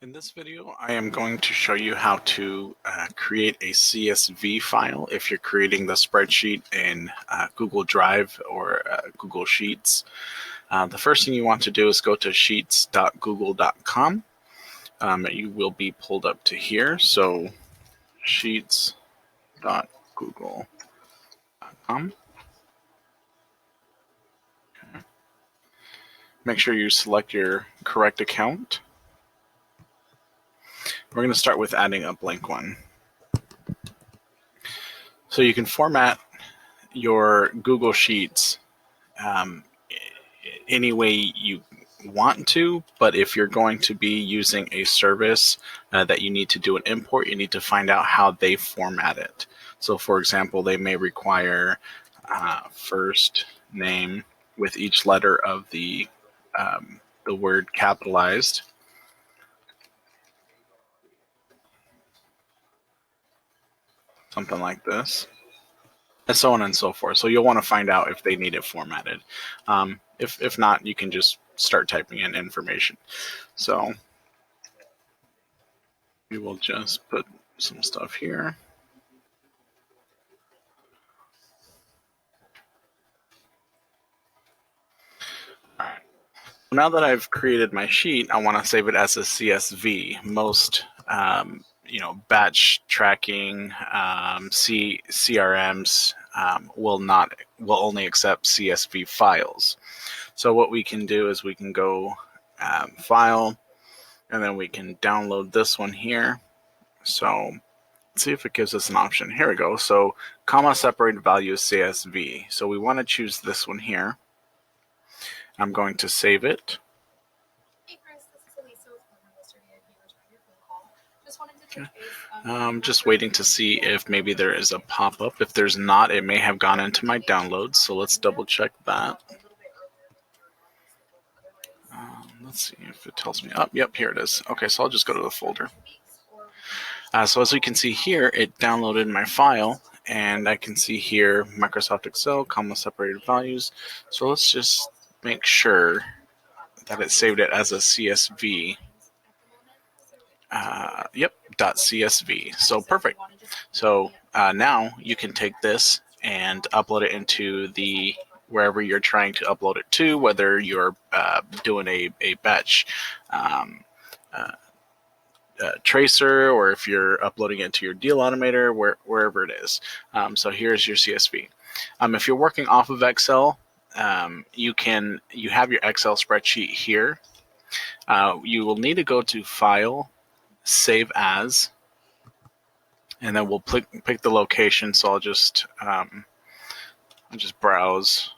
In this video, I am going to show you how to create a CSV file if you're creating the spreadsheet in Google Drive or Google Sheets. The first thing you want to do is go to sheets.google.com. You will be pulled up to here, so sheets.google.com. Okay. Make sure you select your correct account. We're going to start with adding a blank one. So you can format your Google Sheets any way you want to, but if you're going to be using a service that you need to do an import, you need to find out how they format it. So for example, they may require first name with each letter of the word capitalized. Something like this, and so on and so forth. So you'll want to find out if they need it formatted. If not, you can just start typing in information. So we will just put some stuff here. All right. Now that I've created my sheet, I want to save it as a CSV. Most batch tracking CRMs will only accept CSV files. So what we can do is we can go file, and then we can download this one here. So let's see if it gives us an option. Here we go. So comma separated value is CSV. So we want to choose this one here. I'm going to save it. Hey Chris, this is Elisa with Investor VIP. Returning your phone call. Just wanted to touch base. I'm just waiting to see if maybe there is a pop-up. If there's not, it may have gone into my downloads. So let's double check that. Let's see if it tells me. Oh, yep, here it is. Okay, so I'll just go to the folder. So as you can see here, it downloaded my file, and I can see here Microsoft Excel, comma separated values. So let's just make sure that it saved it as a CSV. Yep, .csv. So perfect. So now you can take this and upload it into wherever you're trying to upload it to, whether you're doing a batch tracer, or if you're uploading it to your Deal Automator, wherever it is. So here's your CSV. If you're working off of Excel, you have your Excel spreadsheet here. You will need to go to File, Save As, and then we'll pick the location. So I'll just browse,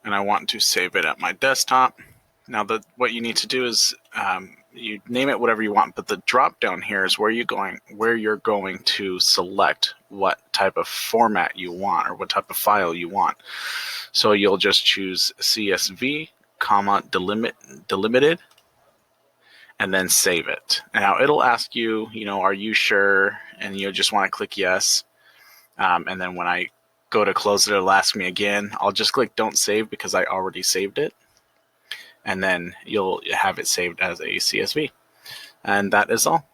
and I want to save it at my desktop. Now what you need to do is you name it whatever you want, but the drop down here is where you're going to select what type of format you want, or what type of file you want. So you'll just choose CSV, comma delimited, and then save it. Now it'll ask you, are you sure? And you'll just want to click yes. And then when I go to close it, it'll ask me again. I'll just click don't save because I already saved it. And then you'll have it saved as a CSV. And that is all.